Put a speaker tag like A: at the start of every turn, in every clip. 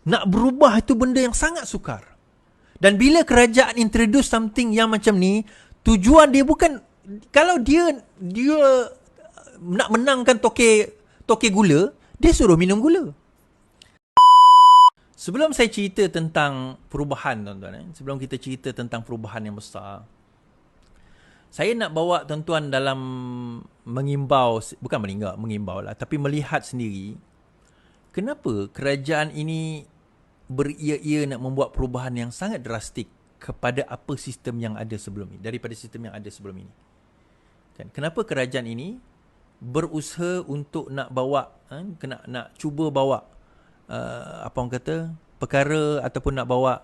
A: Nak berubah itu benda yang sangat sukar. Dan bila kerajaan introduce something yang macam ni, tujuan dia bukan, kalau dia nak menangkan toke gula, dia suruh minum gula. Sebelum saya cerita tentang perubahan, tuan-tuan, sebelum kita cerita tentang perubahan yang besar, saya nak bawa tuan-tuan dalam mengimbau, bukan mengimbau lah, tapi melihat sendiri, kenapa kerajaan ini beria-ia nak membuat perubahan yang sangat drastik kepada apa sistem yang ada sebelum ini, daripada sistem yang ada sebelum ini. Kenapa kerajaan ini berusaha untuk nak bawa, nak cuba bawa apa orang kata, perkara ataupun nak bawa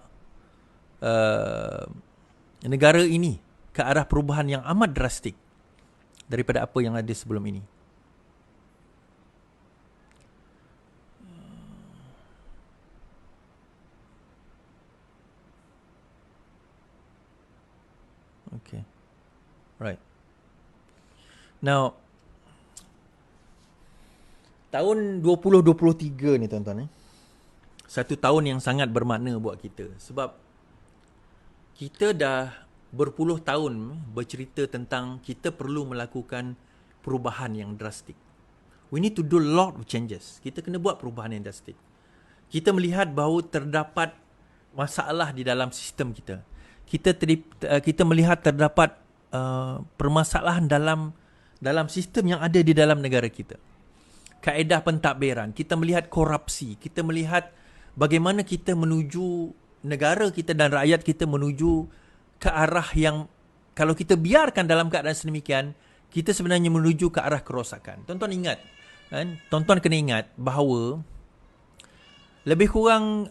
A: negara ini ke arah perubahan yang amat drastik daripada apa yang ada sebelum ini. Okay. Right. Now, tahun 2023 ni tuan-tuan, satu tahun yang sangat bermakna buat kita. Sebab kita dah berpuluh tahun bercerita tentang kita perlu melakukan perubahan yang drastik. We need to do a lot of changes. Kita kena buat perubahan yang drastik. Kita melihat bahawa terdapat masalah di dalam sistem kita. Kita melihat terdapat permasalahan dalam sistem yang ada di dalam negara kita. Kaedah pentadbiran, kita melihat korupsi, kita melihat bagaimana kita menuju negara kita dan rakyat kita menuju ke arah yang kalau kita biarkan dalam keadaan sedemikian, kita sebenarnya menuju ke arah kerosakan. Tuan-tuan ingat, tuan-tuan kena ingat bahawa lebih kurang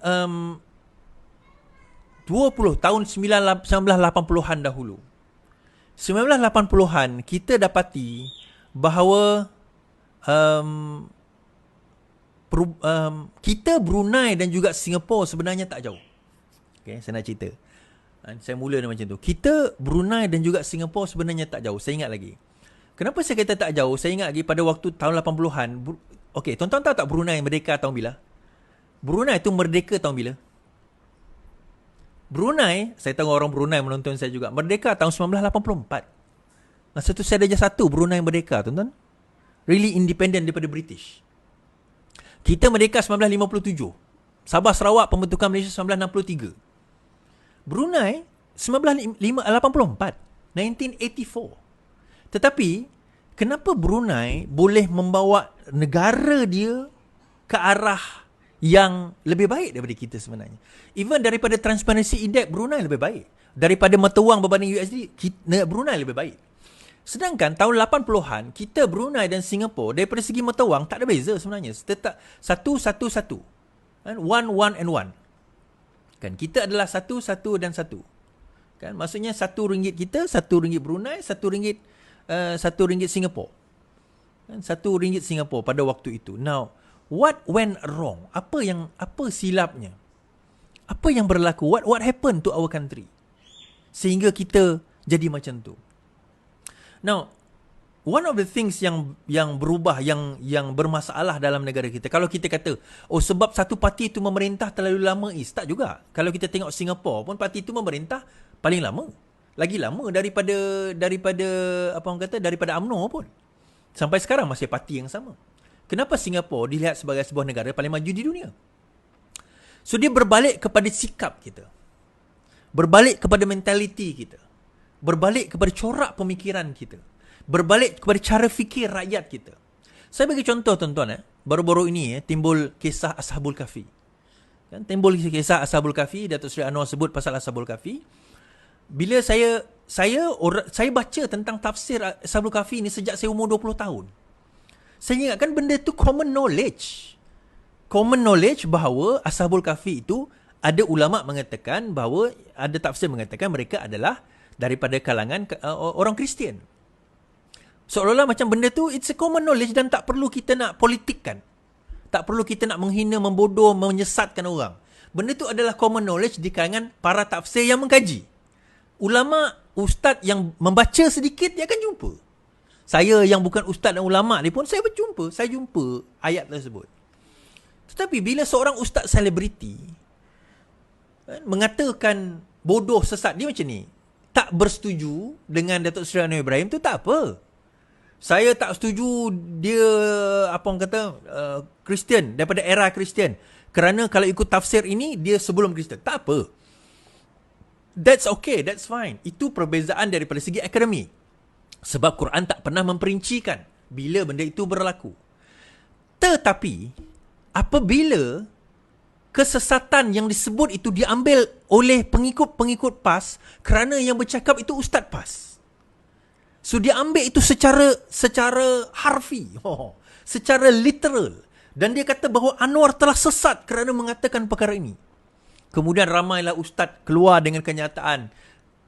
A: 20 tahun 1980-an dahulu, 1980-an kita dapati bahawa kita, Brunei dan juga Singapura sebenarnya tak jauh. Okay, saya nak cerita. Saya mula dengan macam tu. Kita, Brunei dan juga Singapura sebenarnya tak jauh. Saya ingat lagi. Kenapa saya kata tak jauh? Saya ingat lagi pada waktu tahun 80-an. Okay, tuan-tuan tahu tak Brunei merdeka tahun bila? Brunei tu merdeka tahun bila? Brunei, saya tahu orang Brunei menonton saya juga, merdeka tahun 1984. Masa tu saya darjah 1 Brunei merdeka, tuan-tuan. Really independent daripada British. Kita merdeka 1957. Sabah Sarawak pembentukan Malaysia 1963. Brunei 1984. 1984. Tetapi kenapa Brunei boleh membawa negara dia ke arah yang lebih baik daripada kita sebenarnya? Even daripada Transparency Index, Brunei lebih baik. Daripada mata wang berbanding USD, Brunei lebih baik. Sedangkan tahun 80-an, kita, Brunei dan Singapura, daripada segi mata wang, tak ada beza sebenarnya. Tetap satu. One and one. Kan, kita adalah satu dan satu. Kan, maksudnya RM1 kita, RM1 Brunei, RM1 Singapura. Kan, RM1 Singapura pada waktu itu. Now, what went wrong? Apa silapnya? Apa yang berlaku? What happened to our country? Sehingga kita jadi macam tu. Now, one of the things yang berubah, yang bermasalah dalam negara kita, kalau kita kata, oh sebab satu parti itu memerintah terlalu lama, tak juga. Kalau kita tengok Singapura pun, parti itu memerintah paling lama. Lagi lama daripada apa orang kata, daripada UMNO pun. Sampai sekarang masih parti yang sama. Kenapa Singapura dilihat sebagai sebuah negara paling maju di dunia? So, dia berbalik kepada sikap kita. Berbalik kepada mentaliti kita. Berbalik kepada corak pemikiran kita. Berbalik kepada cara fikir rakyat kita. Saya bagi contoh, tuan-tuan. Baru-baru ini timbul kisah Ashabul Kahfi. Kan, timbul kisah Ashabul Kahfi. Datuk Seri Anwar sebut pasal Ashabul Kahfi. Bila saya baca tentang tafsir Ashabul Kahfi ni sejak saya umur 20 tahun. Saya ingatkan benda tu common knowledge. Common knowledge bahawa Ashabul Kahfi itu, ada ulama' mengatakan bahawa, ada tafsir mengatakan mereka adalah daripada kalangan orang Kristian. Seolah-olah macam benda tu it's a common knowledge dan tak perlu kita nak politikkan. Tak perlu kita nak menghina, membodoh, menyesatkan orang. Benda tu adalah common knowledge di kalangan para tafsir yang mengkaji. Ulama', ustaz yang membaca sedikit, dia akan jumpa. Saya yang bukan ustaz dan ulama' ni pun, saya jumpa ayat tersebut. Tetapi bila seorang ustaz selebriti mengatakan bodoh sesat, dia macam ni, tak bersetuju dengan Datuk Seri Anwar Ibrahim tu tak apa. Saya tak setuju dia apa orang kata Kristian, daripada era Kristian, kerana kalau ikut tafsir ini dia sebelum Kristian. Tak apa. That's okay, that's fine. Itu perbezaan daripada segi akademik. Sebab Quran tak pernah memperincikan bila benda itu berlaku. Tetapi apabila kesesatan yang disebut itu diambil oleh pengikut-pengikut PAS kerana yang bercakap itu Ustaz PAS. So dia ambil itu secara harfi, secara literal, dan dia kata bahawa Anwar telah sesat kerana mengatakan perkara ini. Kemudian ramailah ustaz keluar dengan kenyataan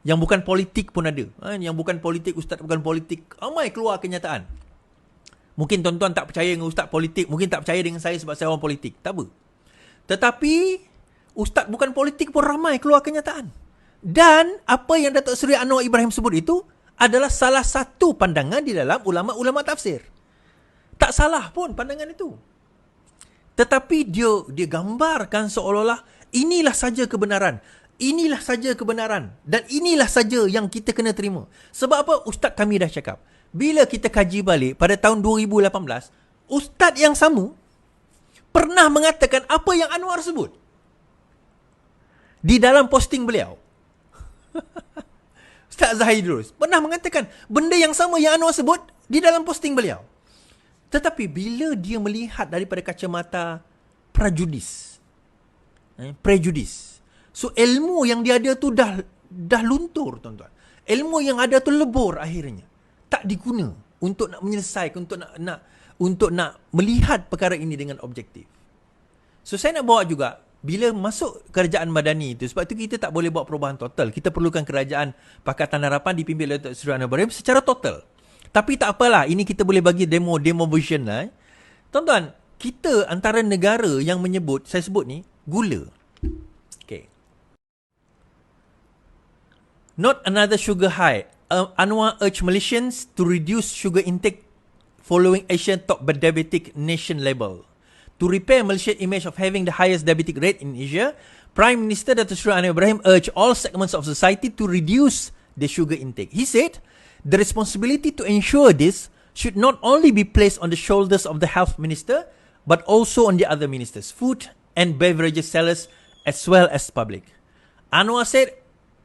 A: yang bukan politik pun ada. Yang bukan politik, ustaz bukan politik, ramai keluar kenyataan. Mungkin tuan-tuan tak percaya dengan ustaz politik, mungkin tak percaya dengan saya sebab saya orang politik. Tak apa. Tetapi ustaz bukan politik pun ramai keluar kenyataan. Dan apa yang Datuk Seri Anwar Ibrahim sebut itu adalah salah satu pandangan di dalam ulama-ulama tafsir. Tak salah pun pandangan itu. Tetapi dia gambarkan seolah-olah inilah saja kebenaran. Inilah saja kebenaran. Dan inilah saja yang kita kena terima. Sebab apa? Ustaz kami dah cakap. Bila kita kaji balik pada tahun 2018, ustaz yang sama pernah mengatakan apa yang Anwar sebut di dalam posting beliau. Ustaz Zahidrus pernah mengatakan benda yang sama yang Anwar sebut di dalam posting beliau. Tetapi bila dia melihat daripada kacamata prejudis, so ilmu yang dia ada tu dah luntur, tuan-tuan. Ilmu yang ada tu lebur akhirnya. Tak diguna untuk nak menyelesaikan, untuk nak melihat perkara ini dengan objektif. So saya nak bawa juga, bila masuk kerajaan madani itu, sebab itu kita tak boleh buat perubahan total. Kita perlukan kerajaan Pakatan Harapan dipimpin oleh Datuk Seri Anwar Ibrahim secara total. Tapi tak apalah, ini kita boleh bagi demo version lah. Tuan-tuan, kita antara negara yang menyebut, saya sebut ni, gula. Okay. Not another sugar high. Anwar urged Malaysians to reduce sugar intake following Asian top diabetic nation label. To repair Malaysia's image of having the highest diabetic rate in Asia, Prime Minister Datuk Seri Anwar Ibrahim urged all segments of society to reduce the sugar intake. He said, the responsibility to ensure this should not only be placed on the shoulders of the health minister, but also on the other ministers, food and beverages sellers, as well as public. Anwar said,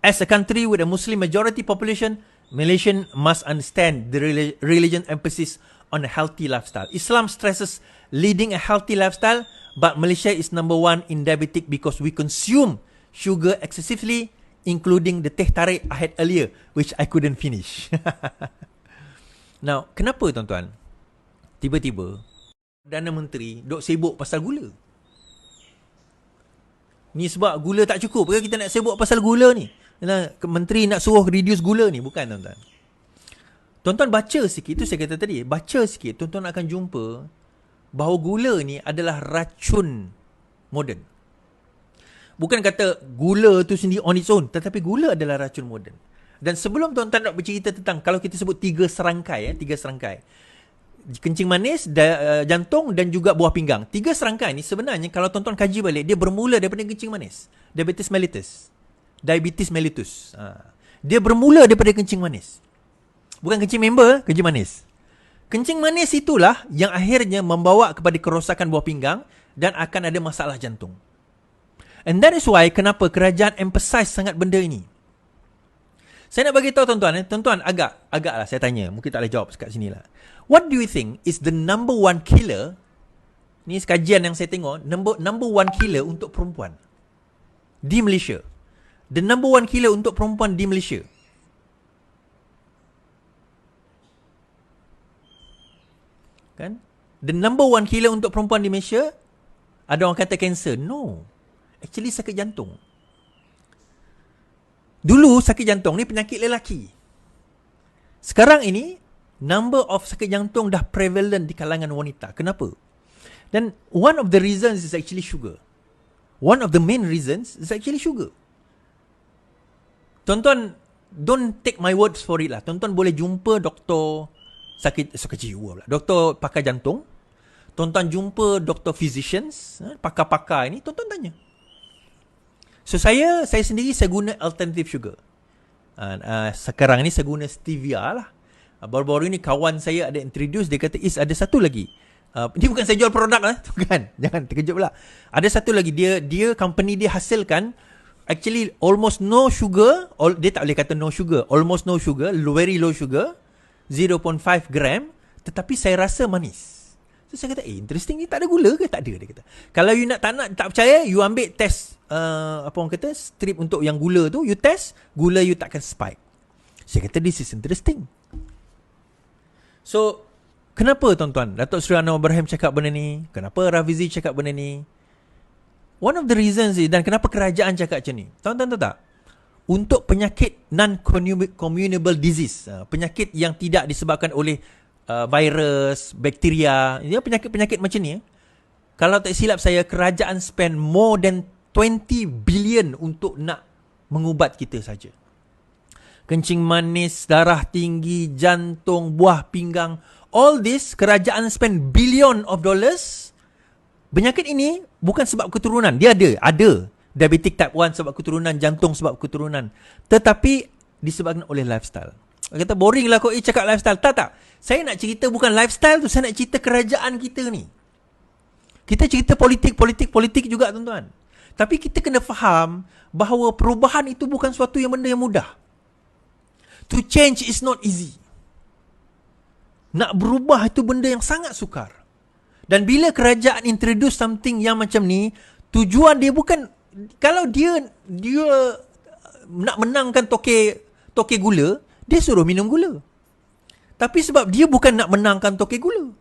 A: as a country with a Muslim majority population, Malaysian must understand the religion emphasis on a healthy lifestyle. Islam stresses leading a healthy lifestyle, but Malaysia is number one in diabetic because we consume sugar excessively, including the teh tarik I had earlier, which I couldn't finish. Now, kenapa tuan-tuan? Tiba-tiba, Perdana Menteri duk sibuk pasal gula. Ni sebab gula tak cukup ke kita nak sibuk pasal gula ni? Menteri nak suruh reduce gula ni, bukan tuan-tuan. Tuan-tuan baca sikit, itu saya kata tadi, baca sikit, tuan-tuan akan jumpa bahawa gula ni adalah racun moden. Bukan kata gula tu sendiri on its own, tetapi gula adalah racun moden. Dan sebelum tuan-tuan nak bercerita tentang, kalau kita sebut tiga serangkai, kencing manis, jantung dan juga buah pinggang. Tiga serangkai ni sebenarnya kalau tuan-tuan kaji balik, dia bermula daripada kencing manis. Diabetes mellitus. Dia bermula daripada kencing manis. Bukan kencing member, kencing manis. Kencing manis itulah yang akhirnya membawa kepada kerosakan buah pinggang dan akan ada masalah jantung. And that is why kenapa kerajaan emphasize sangat benda ini. Saya nak bagi tahu tuan-tuan, tuan-tuan agaklah saya tanya, mungkin tak boleh jawab kat sini lah. What do you think is the number one killer? Ni kajian yang saya tengok, number one killer untuk perempuan di Malaysia. The number one killer untuk perempuan di Malaysia. Kan? The number one killer untuk perempuan di Malaysia, ada orang kata cancer. No. Actually sakit jantung. Dulu sakit jantung ni penyakit lelaki. Sekarang ini number of sakit jantung dah prevalent di kalangan wanita. Kenapa? Dan one of the reasons is actually sugar. One of the main reasons is actually sugar. Tuan-tuan, don't take my words for it lah. Tuan-tuan boleh jumpa doktor sakit jiwa pula. Doktor pakar jantung. Tuan-tuan jumpa doktor physicians, pakar-pakar ini, tuan-tuan tanya. So saya sendiri saya guna alternative sugar. Sekarang ni saya guna stevia lah. Baru-baru ni kawan saya ada introduce, dia kata ada satu lagi. Ini bukan saya jual produk lah, kan? Jangan terkejut pula. Ada satu lagi, dia company dia hasilkan actually almost no sugar, dia tak boleh kata no sugar, almost no sugar, very low sugar, 0.5 gram, tetapi saya rasa manis. So saya kata, interesting ni, tak ada gula ke? Tak ada, dia kata. Kalau you tak percaya, you ambil test apa orang kata, strip untuk yang gula tu, you test, gula you takkan spike. Saya kata, this is interesting. So kenapa tuan-tuan Datuk Seri Anwar Ibrahim cakap benda ni? Kenapa Rafizi cakap benda ni? One of the reasons dan kenapa kerajaan cakap macam ni, tuan-tuan tahu tak? Untuk penyakit non-communicable disease, penyakit yang tidak disebabkan oleh virus, bakteria, penyakit-penyakit macam ni, kalau tak silap saya, kerajaan spend more than 20 billion untuk nak mengubat kita saja. Kencing manis, darah tinggi, jantung, buah pinggang, all this kerajaan spend billion of dollars. Penyakit ini bukan sebab keturunan. Dia ada. Diabetic type 1 sebab keturunan, jantung sebab keturunan. Tetapi disebabkan oleh lifestyle. Kata boring lah kau cakap lifestyle. Tak. Saya nak cerita bukan lifestyle tu, saya nak cerita kerajaan kita ni. Kita cerita politik juga tuan-tuan. Tapi kita kena faham bahawa perubahan itu bukan suatu yang benda yang mudah. To change is not easy. Nak berubah itu benda yang sangat sukar. Dan bila kerajaan introduce something yang macam ni, tujuan dia bukan, kalau dia nak menangkan toke gula, dia suruh minum gula. Tapi sebab dia bukan nak menangkan toke gula.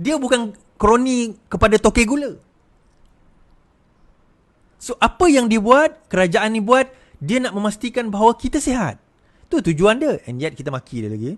A: Dia bukan kroni kepada toke gula. So apa yang dia buat, kerajaan ni buat, dia nak memastikan bahawa kita sihat. Tu tujuan dia. And yet kita maki dia lagi.